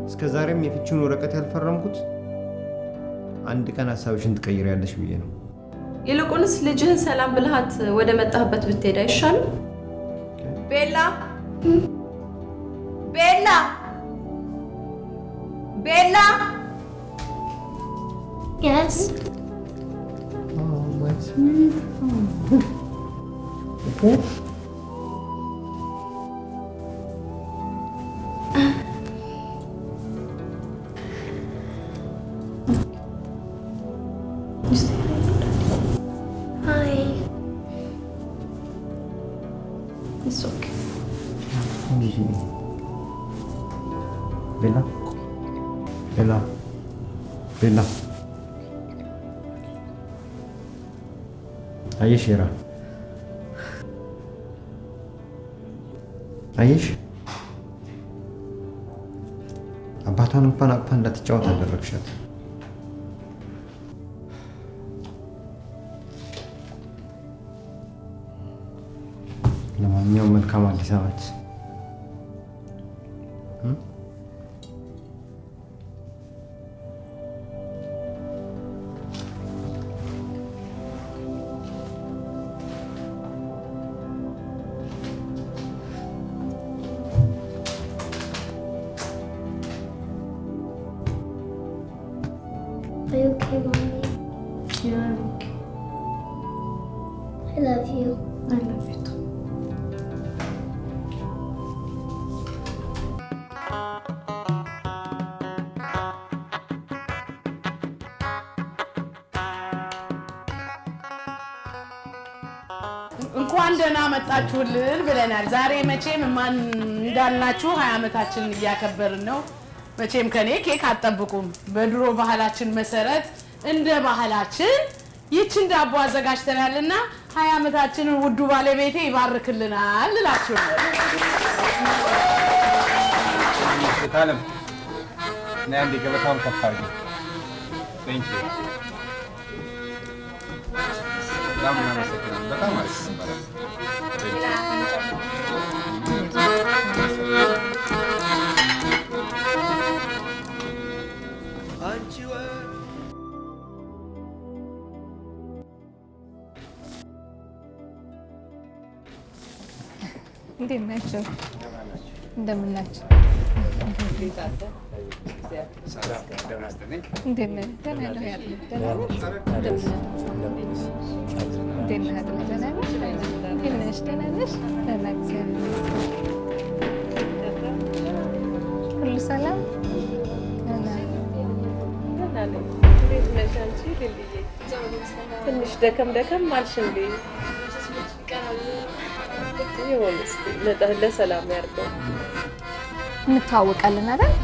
እስከ ዛሬም የፍቺውን ወረቀት ያልፈረምኩት አንድ ቀን ሐሳብሽን ትቀይሪያለሽ ብዬ ነው። ይልቁንስ ልጅህን ሰላም ብልሃት ወደ መጣህበት ብትሄድ አይሻልም? ቤላ ቤላ ቤላ Yes. Oh, my sweet. Okay. Hi. It's okay. Bella. Bella. Bella. አየሽ ይራ አየሽ አባቷን እንኳን አቅፋ እንዳትጫወት አደረግሻት። ለማንኛውም መልካም አዲስ ዓመት። Are you okay, Mommy? Yeah, I'm okay. I love you. I love you too. እንኳን ደህና መጣችሁልን ብለናል። ዛሬ መቼም ማን እንዳልናችሁ 20 ዓመታችንን እያከበርን ነው። መቼም ከኔ ኬክ አትጠብቁም። በድሮ ባህላችን መሰረት እንደ ባህላችን ይችን ዳቦ አዘጋጅተናልና 20 ዓመታችንን ውዱ ባለቤቴ ይባርክልናል እላችሁ ነው። ታለም ናንዲ ገበታውን ከፋርጊ ቴንክ ዩ በጣም አሪፍ ነበር። እንዴት ናችሁ? እንደምን ናችሁ? ሰላም እንደምን አስተነኝ? እንዴት ነህ? ደህና ነህ? ደህና ነህ? እንዴት ነህ? ደህና ነሽ? እንዴት ነሽ? ደህና ነሽ? ደህና እግዚአብሔር ይመስገን። ሁሉ ሰላም? ደህና እንዴት ነሽ አንቺ ልልዬ? ትንሽ ደከም ደከም አልሽ እንዴ? ይሁን እስቲ ለሰላም ያርገው። እንተዋወቃለን አይደል?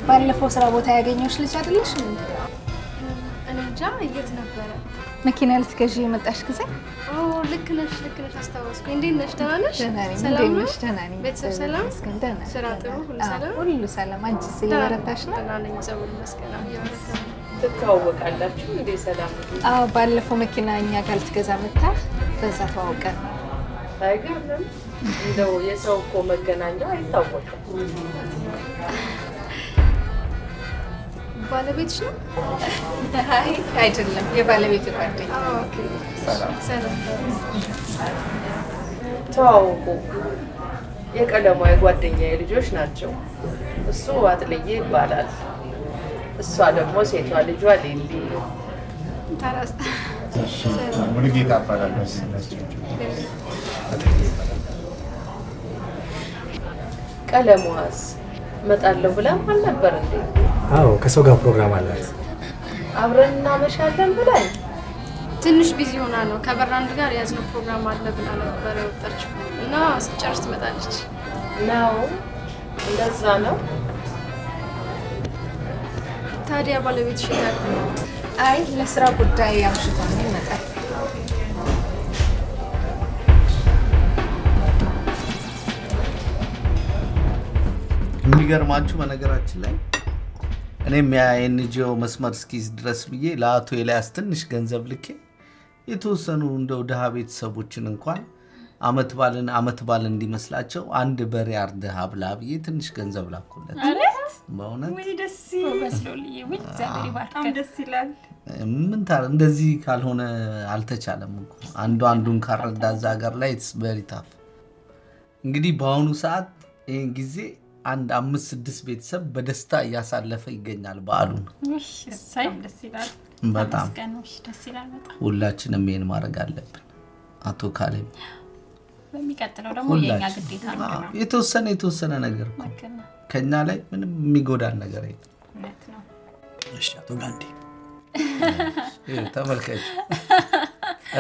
ባለፈው ስራ ቦታ ያገኘሁሽ ልጅ አይደለሽ እንዴ? እኔ እንጃ የት ነበረ? መኪና ልትገዢ የመጣሽ ጊዜ? ልክ ነሽ አስታወስኩኝ። እንዴት ነሽ? ደህና ነሽ? ሰላም ነሽ? ደህና ነኝ። ቤተሰብ ሰላም? ደህና። ስራ ጥሩ? ሁሉ ሰላም? ሁሉ ሰላም። አንቺስ እየበረታሽ ነው? ደህና ነኝ። እግዚአብሔር ይመስገን። እየበረታ ነው። ትተዋወቃላችሁ እንዴ? ሰላም ነው? አዎ፣ ባለፈው መኪና እኛ ጋር ልትገዛ መጣ፣ በዛ ተዋውቀን። አይገርምም? እንደው የሰው እኮ መገናኛው አይታወቅም። ባለቤትሽ ነው? አይ አይደለም፣ የባለቤት ጓደኛ። ኦኬ። ሰላም ሰላም። ተዋውቁ። የቀለሟ የጓደኛዬ ልጆች ናቸው። እሱ አጥልዬ ይባላል። እሷ ደግሞ ሴቷ ልጇ ሊሊ። ታራስ ሙሉጌታ እባላለሁ። ቀለሟስ እመጣለሁ ብላም አልነበር እንዴ? አዎ ከሰው ጋር ፕሮግራም አላት። አብረን እናመሻለን ብላኝ ትንሽ ቢዚ ሆና ነው። ከበራንድ ጋር ያዝነው ፕሮግራም አለ ብላ ነበር የወጣችው እና ስትጨርስ ትመጣለች። ነው። እንደዛ ነው። ታዲያ ባለቤትሽ ይላል? አይ ለስራ ጉዳይ አምሽቶ ነው ይመጣል። የሚገርማችሁ በነገራችን ላይ እኔም ያ የኤንጂኦ መስመር እስኪዝ ድረስ ብዬ ለአቶ ኤልያስ ትንሽ ገንዘብ ልኬ የተወሰኑ እንደው ድሃ ቤተሰቦችን እንኳን አመት ባልን እንዲመስላቸው አንድ በሬ አርደህ አብላ ብዬ ትንሽ ገንዘብ ላኩለት። በእውነት ወይ ደስ ይበስሎልኝ ወይ እግዚአብሔር ይባርክ ደስ ይላል። ምን ታር እንደዚህ ካልሆነ አልተቻለም እኮ አንዱን ካረዳ እዛ ሀገር ላይ it's very tough። እንግዲህ በአሁኑ ሰዓት ይሄን ጊዜ አንድ 5-6 ቤተሰብ በደስታ እያሳለፈ ይገኛል በዓሉን። እሺ ደስ ይላል በጣም ደስ ይላል በጣም። ሁላችንም ይሄን ማድረግ አለብን አቶ ካሌብ። በሚቀጥለው ደግሞ የኛ ግዴታ ነው። የተወሰነ ነገር ከኛ ላይ ምንም የሚጎዳን ነገር የለም። እውነት ነው። እሺ አቶ ጋንዲ ተመልከች፣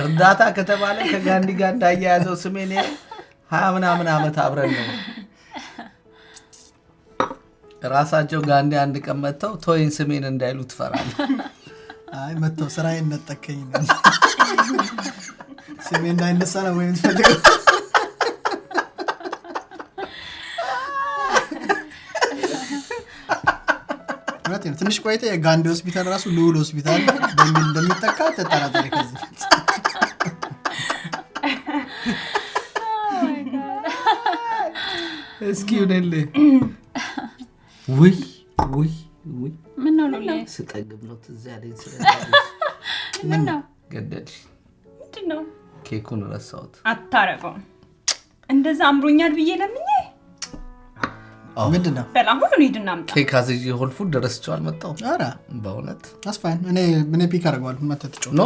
እርዳታ ከተባለ ከጋንዲ ጋር እንዳያያዘው ስሜን 20 ምናምን ዓመት አብረን ነው። ራሳቸው ጋንዲ አንድ ቀን መተው ቶይን ስሜን እንዳይሉ ትፈራለህ? አይ መተው ስራዬን ነጠቀኝ ነው ስሜን እንዳይነሳ ነው ወይ የምትፈልገው? ማለት ትንሽ ቆይተ የጋንዲ ሆስፒታል ራሱ ልዑል ሆስፒታል በሚል እንደሚተካ ተጠራጣሪ ከዚህ እስኪ ይሁንልህ። ወይ ምን ነው ሎሌ? ስጠግብ ነው ትዝ ያለኝ ምን ነው ገደልሽ? ምንድን ነው? ኬኩን ረሳሁት። አታረገውም። እንደዛ አምሮኛል ብዬ ለምኜ ምንድን ነው? በላም ሁሉ ሊድና አምጣ። ኬክ አዝዤ ሆል ፉድ ደረስቸው አልመጣሁም። ኧረ በእውነት አስፋን እኔ ፒክ አደርገዋለሁ። መተህ ትጮህ። ኖ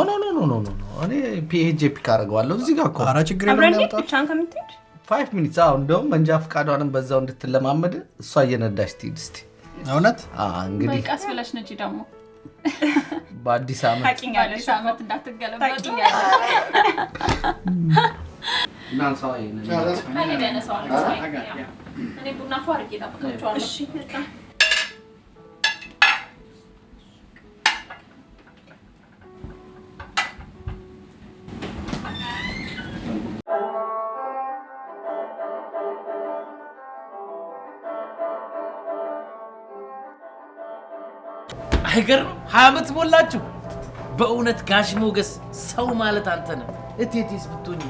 እኔ ፒኤጂ ፒክ አደርገዋለሁ። እዚህ ጋር እኮ ኧረ ችግር የለም ያውጣ። ብቻህን ከምትሄድ 5 ሚኒትስ እንደውም መንጃ ፈቃዷንም በዛው እንድትለማመድ እሷ እየነዳች ትሄድ እስቲ። እውነት እንግዲህ ቀስ ብለሽ ነጂ ደግሞ በአዲስ ዓመት ታቂኛለሽ ዓመት እንዳትገለበጡ እናንሳው እኔ ቡና ፏርቂ ጣብቃቸዋለሁ። እሺ በጣም አይገርም 20 ዓመት ሞላችሁ። በእውነት ጋሽ ሞገስ ሰው ማለት አንተ ነህ። እቴቴስ ብትሆኚ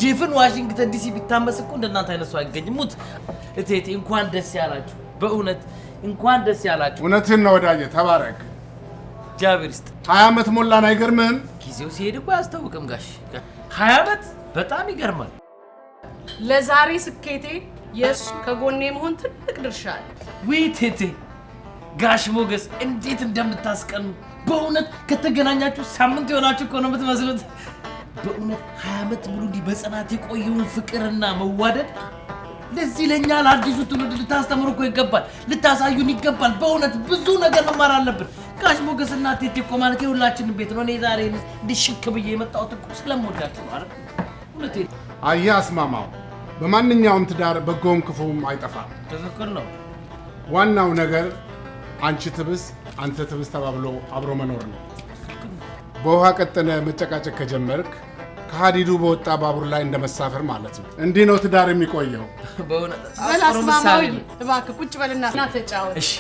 ዲፍን ዋሽንግተን ዲሲ ቢታመስ እኮ እንደናንተ አይነት ሰው አይገኝም። ሙት እቴቴ እንኳን ደስ ያላችሁ። በእውነት እንኳን ደስ ያላችሁ። እውነትህን ነው ወዳጄ፣ ተባረክ። እግዚአብሔር ይስጥ። 20 ዓመት ሞላን። አይገርምህም? ጊዜው ሲሄድ እኮ አያስታውቅም ጋሽ። 20 ዓመት በጣም ይገርማል። ለዛሬ ስኬቴ የሱ ከጎኔ መሆን ትልቅ ድርሻ አለ። ወይ ቴቴ ጋሽ ሞገስ እንዴት እንደምታስቀኑ በእውነት ከተገናኛችሁ ሳምንት ይሆናችሁ እኮ ነው የምትመስሉት። በእውነት 20 ዓመት ሙሉ እንዲህ በጽናት የቆየውን ፍቅርና መዋደድ ለዚህ ለኛ ለአዲሱ ትውልድ ልታስተምሩ እኮ ይገባል፣ ልታሳዩን ይገባል። በእውነት ብዙ ነገር መማር አለብን። ጋሽ ሞገስና ቴቴ እኮ ማለት የሁላችንም ቤት ነው። እኔ ዛሬ እንድሽክ ብዬ የመጣሁት እኮ ስለምወዳችሁ ነው አይደል? እውነቴን አየህ አስማማው፣ በማንኛውም ትዳር በጎም ክፉም አይጠፋም። ትክክል ነው። ዋናው ነገር አንቺ ትብስ አንተ ትብስ ተባብሎ አብሮ መኖር ነው። በውሃ ቀጠነ መጨቃጨቅ ከጀመርክ ከሀዲዱ በወጣ ባቡር ላይ እንደመሳፈር ማለት ነው። እንዲህ ነው ትዳር የሚቆየው። በእውነት አስማማው እባክህ ቁጭ በልና ተጫወት። እሺ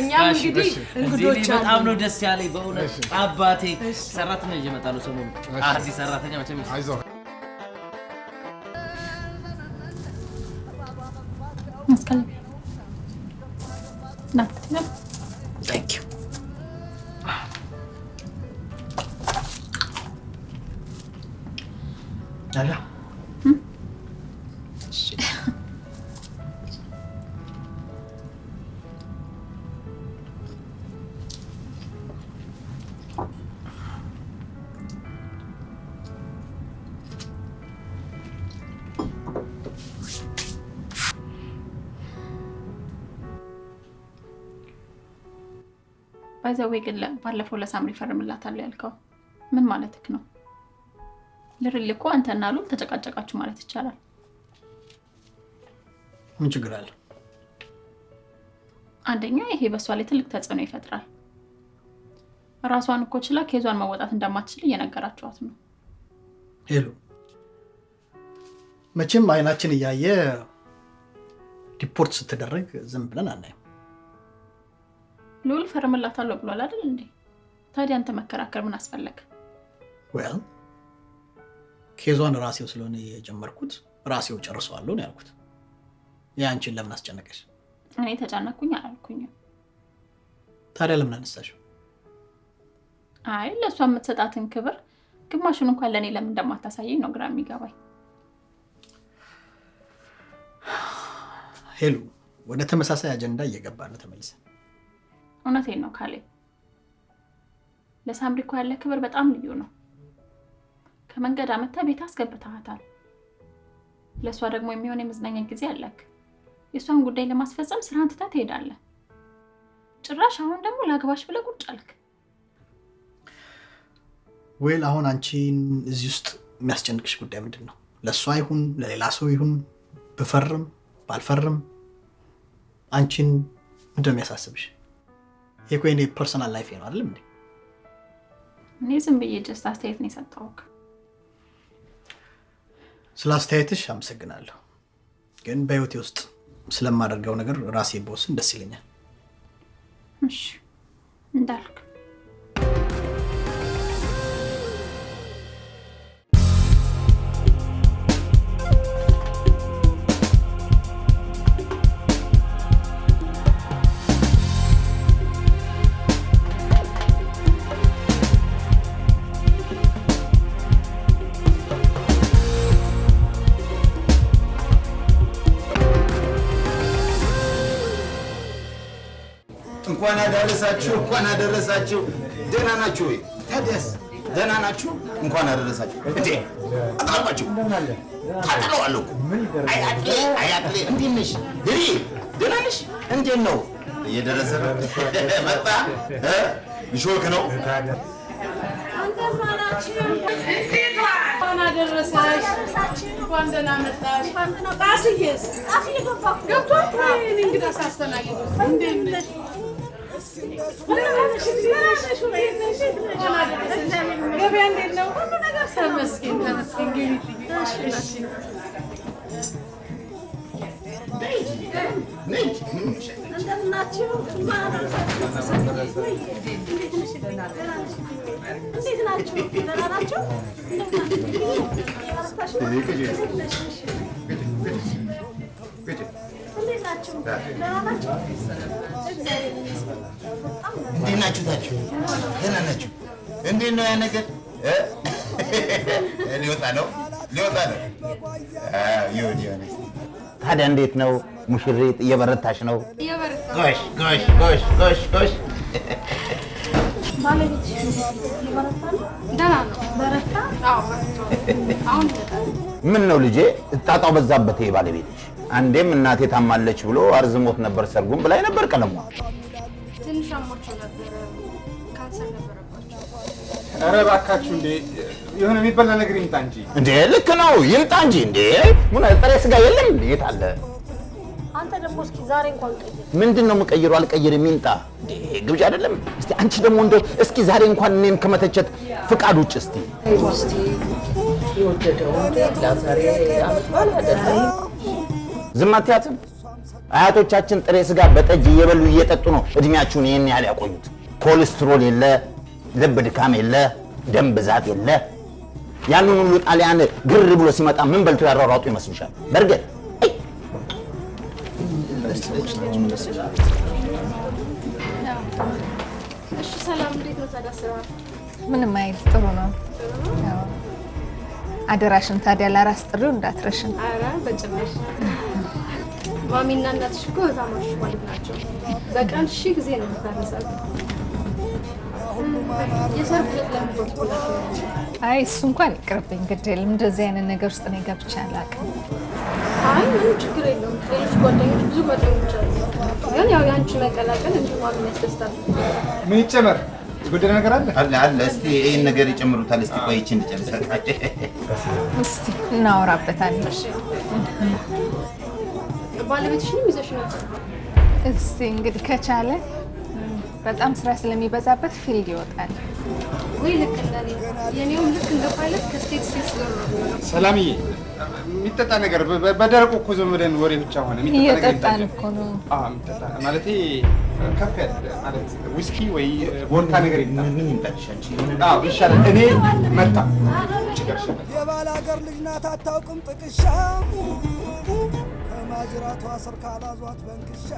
እኛም እንግዲህ እንግዶች በጣም ነው ደስ ያለኝ በእውነት አባቴ። ሰራተኛ እየመጣ ነው ሰሞኑን። አዲስ ሰራተኛ መቼም አይዞህ መስቀል ናት። Thank you. አላ ባይዘዌ ግን ባለፈው ለሳምሪ ፈርምላታለሁ ያልከው ምን ማለትክ ነው? ልርልቆ አንተና ሉል ተጨቃጨቃችሁ ማለት ይቻላል። ምን ችግር አለ? አንደኛ ይሄ በሷ ላይ ትልቅ ተጽዕኖ ይፈጥራል። ራሷን እኮ ችላ ኬዟን መወጣት እንደማትችል እየነገራችኋት ነው። ሄሎ መቼም አይናችን እያየ ሪፖርት ስትደረግ ዝም ብለን አናይም። ሉል ፈርምላታለሁ ብሏል አይደል እንዴ? ታዲያ አንተ መከራከር ምን አስፈለገ? ዌል ኬዟን ራሴው ስለሆነ የጀመርኩት ራሴው ጨርሰዋለሁ ነው ያልኩት። ያንቺን ለምን አስጨነቀሽ? እኔ ተጨነቅኩኝ አላልኩኝም። ታዲያ ለምን አነሳሽው? አይ ለሷ የምትሰጣትን ክብር ግማሹን እንኳን ለኔ ለምን እንደማታሳየኝ ነው ግራ የሚገባኝ። ሄሉ ወደ ተመሳሳይ አጀንዳ እየገባን ነው ተመልሰን። እውነቴን ነው ካሌ። ለሳምሪ እኮ ያለ ክብር በጣም ልዩ ነው። ከመንገድ አመጣ ቤት አስገብተሃታል። ለሷ ደግሞ የሚሆን የመዝናኛ ጊዜ አለክ። የሷን ጉዳይ ለማስፈጸም ስራን ትተህ ትሄዳለህ። ጭራሽ አሁን ደግሞ ላግባሽ ብለህ ቁጭ አልክ። ወይል አሁን አንቺን እዚህ ውስጥ የሚያስጨንቅሽ ጉዳይ ምንድነው? ለሷ ይሁን ለሌላ ሰው ይሁን በፈርም ባልፈርም አንቺን ምንድነው የሚያሳስብሽ? ይሄ እኮ የኔ ፐርሰናል ላይፍ ነው አይደል እንዴ? እኔ ዝም ብዬ ጀስት አስተያየት ነው የሰጠሁት። ስለ አስተያየትሽ አመሰግናለሁ። ግን በህይወቴ ውስጥ ስለማደርገው ነገር ራሴ ቦስን ደስ ይለኛል። እሺ እንዳልክ እንኳን አደረሳችሁ። ደህና ናችሁ ወይ? ታዲያስ ደህና ናችሁ? እንኳን አደረሳችሁ። እንዴ አጣባችሁ ታጥለዋል እኮ አያጥሌ እንዴት ነሽ? ደህና ነሽ? እንዴት ነው? እየደረሰ መጣ ይሾክ ነው። እንኳን አደረሰሽ። እንኳን ደህና መጣሽ። ጣስዬስ ገብቷል? እኔ እንግዳ ሳስተናግድ እንዴት ነሽ? ገበያ እንዴት ነው? ሁሉ ነገር ተመስገን ተመስገን። እንዴት ናችሁ? ታችሁ ደህና ናችሁ? እንዴት ነው ያ ነገር? ሊወጣ ነው። ይሁን። ታዲያ እንዴት ነው ሙሽሪት? እየበረታሽ ነው? ጎሽ። ምን ነው ልጄ ጣጣው በዛበት ባለቤትሽ? አንዴም እናቴ ታማለች ብሎ አርዝሞት ነበር ሰርጉም ብላይ ነበር። ቀለሟ ትንሽ አሞቸው ነበር፣ ካንሰር ነበረባቸው። ኧረ እባካችሁ እንዴ የሆነ የሚበላ ነገር ይምጣ እንጂ። እንዴ ልክ ነው ይምጣ እንጂ። እንዴ ምን ጥሬ ስጋ የለም እንዴ? የት አለ? አንተ ደግሞ እስኪ ዛሬ እንኳን ቀይር። ምንድነው የምቀይረው? አልቀይርም ይምጣ። እንዴ ግብዣ አይደለም? እስቲ አንቺ ደግሞ እንደው እስኪ ዛሬ እንኳን እኔን ከመተቸት ፍቃድ ውጭ እስቲ ይወደደው ዛሬ አመት በዓል አይደለም። ዝም አትያትም? አያቶቻችን ጥሬ ስጋ በጠጅ እየበሉ እየጠጡ ነው እድሜያችሁን ይሄን ያህል ያቆዩት። ኮሌስትሮል የለ፣ ልብ ድካም የለ፣ ደም ብዛት የለ። ያንን ሁሉ ጣሊያን ግር ብሎ ሲመጣ ምን በልቶ ያሯሯጡ ይመስልሻል? በርገር እሺ ሰላም፣ እንዴት ነው ታዲያ ስራ? ምንም አይል ጥሩ ነው። አደራሽን ታዲያ ለራስ ጥሪው እንዳትረሽን። ኧረ በጭራሽ። ማሚና እናትሽ እኮ በጣማሽ ማለት ናቸው። በቀን 1000 ጊዜ ነው የምታረሳት። የሰርግ ዕለት ለምን ትወጣላችሁ? አይ እሱ እንኳን ይቅርብኝ፣ ግድ የለም። እንደዚህ አይነት ነገር ውስጥ እኔ ገብቼ አላውቅም። አይ ምንም ችግር የለውም። ሌሎች ጓደኞች ብዙ ጓደኞች አሉ። ግን ያው የአንቺ መቀላቀል እንጂ ማሚን ያስደስታል። ምን ይጨመር? የጎደለ ነገር አለ። እስቲ ይሄን ነገር ይጨምሩታል። እስቲ ቆይቼ እንድጨርሳችሁ። እስቲ እናወራበታለን። ባለቤትሽንም ይዘሽ ነበር? እስቲ እንግዲህ ከቻለ በጣም ስራ ስለሚበዛበት ፊልድ ይወጣል። ወይ ልክ እንደኔ የኔውም ልክ እንደ ፓይለት ከስቴት ስቴት ነው። ሰላምዬ የሚጠጣ ነገር በደረቁ እኮ ዝም ብለን ወሬ ብቻ ሆነ። እየጠጣን እኮ ነው። የሚጠጣ ማለቴ ከፍ ያለ ማለት ዊስኪ ወይ ቮድካ ነገር ምን ይምጣልሻል? ይሻላል። እኔ መጣ የባል ሀገር ልጅ ናት አታውቅም ጥቅሻ ከማጅራቷ ስር ካላዟት በንክሻ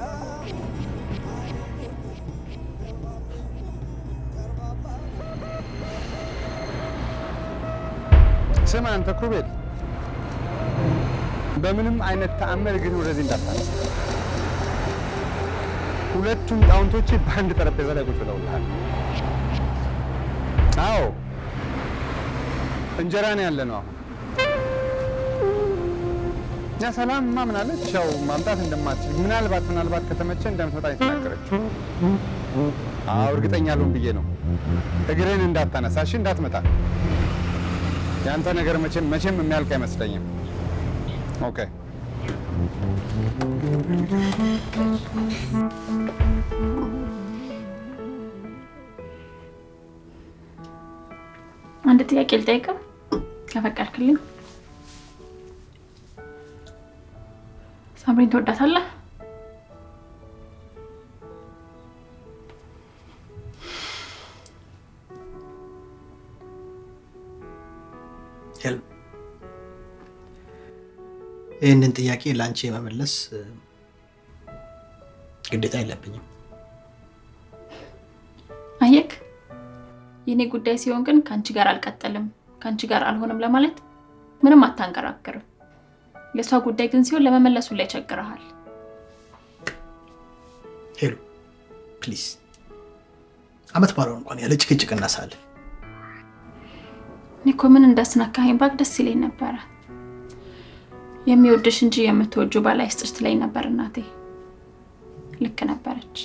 ስማ አንተ ክሩቤል፣ በምንም አይነት ተአምር ግን ወደዚህ እንዳታነሳ። ሁለቱም ጣውንቶች በአንድ ጠረጴዛ ላይ ቁጭ ብለውልሃል። አዎ እንጀራ ነው ያለ ነው። አሁን ያ ሰላም ማምናለች ያው ማምጣት እንደማትችል ምናልባት ከተመቸ እንደምትመጣ የተናገረችው። አዎ እርግጠኛ ልሁን ብዬ ነው። እግርህን እንዳታነሳ እሺ፣ እንዳትመጣ። ያንተ ነገር መቼም የሚያልቅ አይመስለኝም። ኦኬ አንድ ጥያቄ ልጠይቅህ ከፈቀድክልኝ? ሳምሪን ትወዳታለህ? ይህንን ጥያቄ ለአንቺ የመመለስ ግዴታ የለብኝም። አየክ፣ የኔ ጉዳይ ሲሆን ግን ካንቺ ጋር አልቀጥልም፣ ካንቺ ጋር አልሆንም ለማለት ምንም አታንገራግርም። የሷ ጉዳይ ግን ሲሆን ለመመለሱ ላይ ቸግረሃል። ሄሎ ፕሊዝ፣ አመት ባለው እንኳን ያለ ጭቅጭቅ እናሳለን። እኔ እኮ ምን እንዳስነካኸኝ ባክ ደስ ይለኝ ነበረ። የሚወድሽ እንጂ የምትወጁ ባል አይስጥሽ ትለኝ ነበር እናቴ። ልክ ነበረች።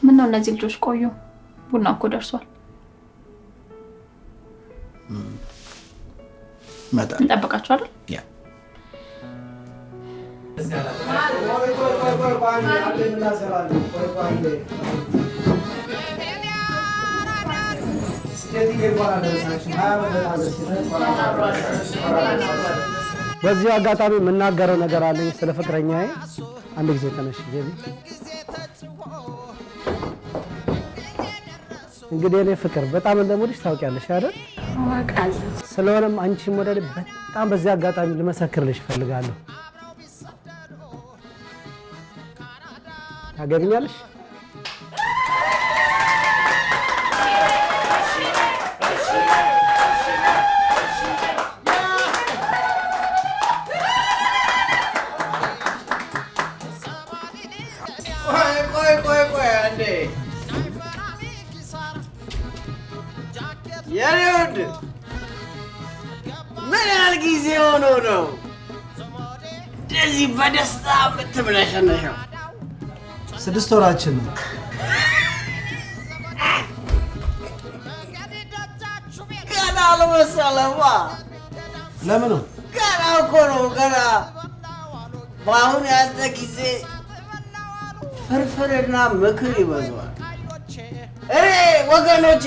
ምን ነው እነዚህ ልጆች ቆዩ? ቡናው እኮ ደርሷል። መጣ እንጠብቃቸው አይደል? ያ በዚህ አጋጣሚ የምናገረው ነገር አለኝ ስለ ፍቅረኛዬ። አንድ ጊዜ ተነሽ ጄቢ። እንግዲህ እኔ ፍቅር በጣም እንደምወድሽ ታውቂያለሽ አይደል? አውቃለሁ። ስለሆነም አንቺም ወደ በጣም በዚህ አጋጣሚ ልመሰክርልሽ እፈልጋለሁ። ታገቢኛለሽ? ቆይ አንዴ የኔ ውድ ምን ያህል ጊዜ ሆኖ ነው እንደዚህ በደስታ የምትብለሸነሸው? 6 ወራችን ነው። ገና አልመሰለማ። ለምን ነው? ገና እኮ ነው ገና። በአሁን ያንተ ጊዜ ፍርፍርና ምክር ይበዛዋል። እኔ ወገኖቼ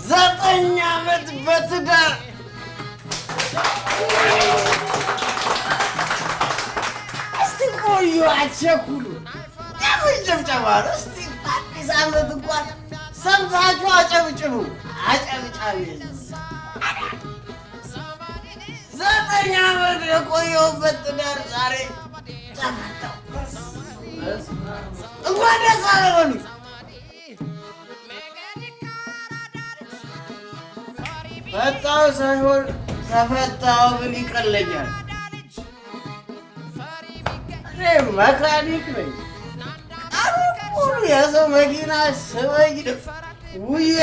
9 ዓመት በትዳር እስቲ ቆዩ፣ አትቸኩሉ። የምን ጭብጨባ ነው? እስቲ አዲስ ዓመት እንኳን ሰምታችሁ አጨብጭቡ። አጨብጫቢ 9 ዓመት የቆየሁበት ትዳር ዛሬ ተፈታው። እንኳን ደስ አለ በሉኝ። ፈታው ሳይሆን ተፈታው ብል ይቀለኛል። እኔ መካኒክ ነኝ። ቀኑን ሙሉ የሰው መኪና ስበኝ ውዬ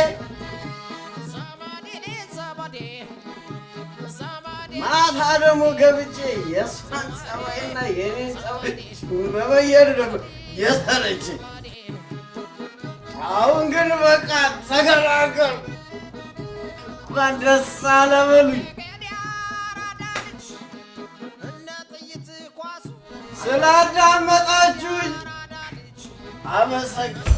ማታ ደግሞ ገብቼ የእሷን ጸባይና የኔን ጸባይ መበየድ ደግሞ የሰለቸኝ። አሁን ግን በቃ ተገላገል። እንኳን ደስ አለ በሉኝ። ስላዳመጣችሁኝ አመሰግናለሁ።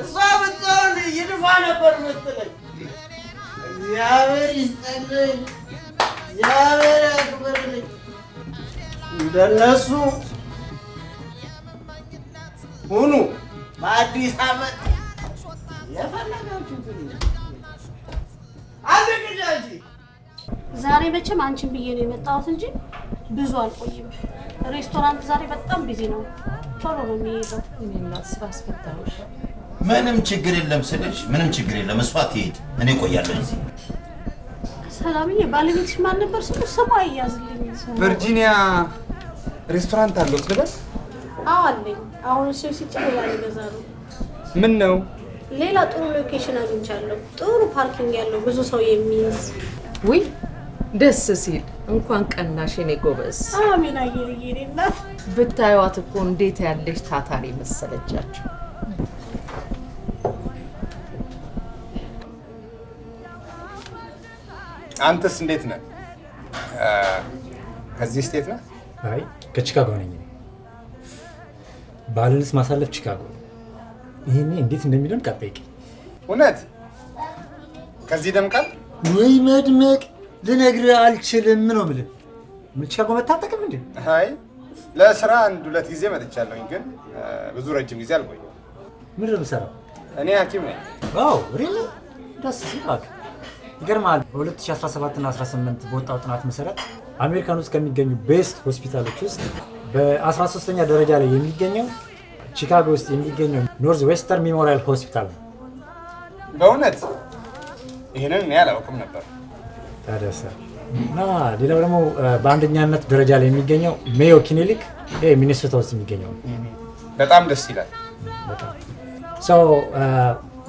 እሷ ብትሆን ይድፋ ነበር የምትለኝ። እግዚአብሔር ይስጠልኝ፣ እግዚአብሔር ያክብርልኝ። እንደነሱ ሁኑ። በአዲስ ዓመት የፈለጋችሁትን አድርጉ። ዛሬ መቼም አንቺን ብዬ ነው የመጣሁት እንጂ ብዙ አልቆይም። ሬስቶራንት ዛሬ በጣም ቢዚ ነው፣ ቶሎ ነው የሚሄደው። እኔና ስራ አስፈታሁሽ። ምንም ችግር የለም ስልሽ ምንም ችግር የለም። እሷ ትሄድ፣ እኔ እቆያለሁ እዚህ። ሰላምዬ፣ ባለቤትሽ ማን ነበር ስሙ? ስሙ አይያዝልኝ። ቨርጂኒያ ሬስቶራንት አለው ልበል? አዎ አለኝ። አሁን እሱ ሲጭን ሌላ ሊገዛ ነው። ምን ነው? ሌላ ጥሩ ሎኬሽን አግኝቻለሁ። ጥሩ ፓርኪንግ ያለው ብዙ ሰው የሚይዝ። ውይ ደስ ሲል እንኳን ቀናሽ የኔ ጎበዝ። አሜን። አየልኝና ብታዩት እኮ እንዴት ያለሽ ታታሪ መሰለቻችሁ። አንተስ እንዴት ነህ? ከዚህ ስቴት ነህ? አይ ከቺካጎ ነኝ። ባልንስ ማሳለፍ ቺካጎ። ይሄኔ እንዴት እንደሚደምቅ አትጠይቂ። እውነት ከዚህ ደምቃል ወይ? መድመቅ ልነግርህ አልችልም ነው የምልህ። ቺካጎ መታጠቅም እንዴ? አይ ለስራ አንድ ሁለት ጊዜ መጥቻለሁኝ፣ ግን ብዙ ረጅም ጊዜ አልቆየም። ምንድን ነው የምትሰራው? እኔ ሐኪም ነኝ። ዋው ሪል ደስ ሲል ይገርማል። በ2017 እና 18 በወጣው ጥናት መሰረት አሜሪካን ውስጥ ከሚገኙ ቤስት ሆስፒታሎች ውስጥ በ13ኛ ደረጃ ላይ የሚገኘው ቺካጎ ውስጥ የሚገኘው ኖርዝ ዌስተርን ሜሞሪያል ሆስፒታል ነው። በእውነት ይሄንን እኔ አላውቅም ነበር። ታደሰ እና ሌላው ደግሞ በአንደኛነት ደረጃ ላይ የሚገኘው ሜዮ ክሊኒክ ሚኒሶታ ውስጥ የሚገኘው በጣም ደስ ይላል። ሰው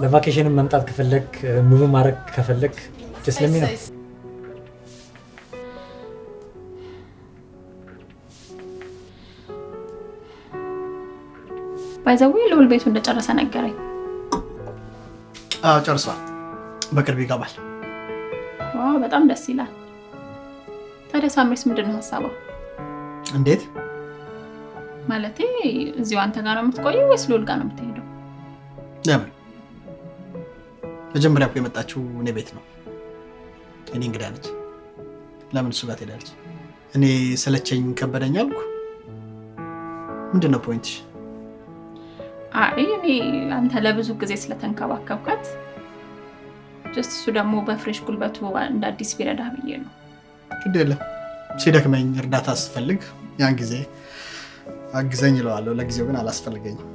ለቫኬሽን መምጣት ከፈለክ ሙቭ ማድረግ ከፈለክ just let me know. ባይዘው ልውል ቤቱ እንደጨረሰ ነገረኝ። አዎ ጨርሷል። በቅርብ ይገባል። ዋው በጣም ደስ ይላል። ታዲያ ሳምሪስ ምንድን ነው ሀሳቧ? እንዴት ማለቴ እዚሁ አንተ ጋር ነው የምትቆየው ወይስ ልውል ጋር ነው የምትሄደው? ለምን? መጀመሪያ እኮ የመጣችው እኔ ቤት ነው። እኔ እንግዳ ነች። ለምን እሱ ጋር ትሄዳለች? እኔ ሰለቸኝ ከበደኝ አልኩ። ምንድን ነው ፖይንትሽ? አይ እኔ አንተ ለብዙ ጊዜ ስለተንከባከብካት ጀስት እሱ ደግሞ በፍሬሽ ጉልበቱ እንደ አዲስ ቢረዳህ ብዬ ነው። ግድ የለም ሲደክመኝ እርዳታ ስፈልግ ያን ጊዜ አግዘኝ እለዋለሁ። ለጊዜው ግን አላስፈልገኝም።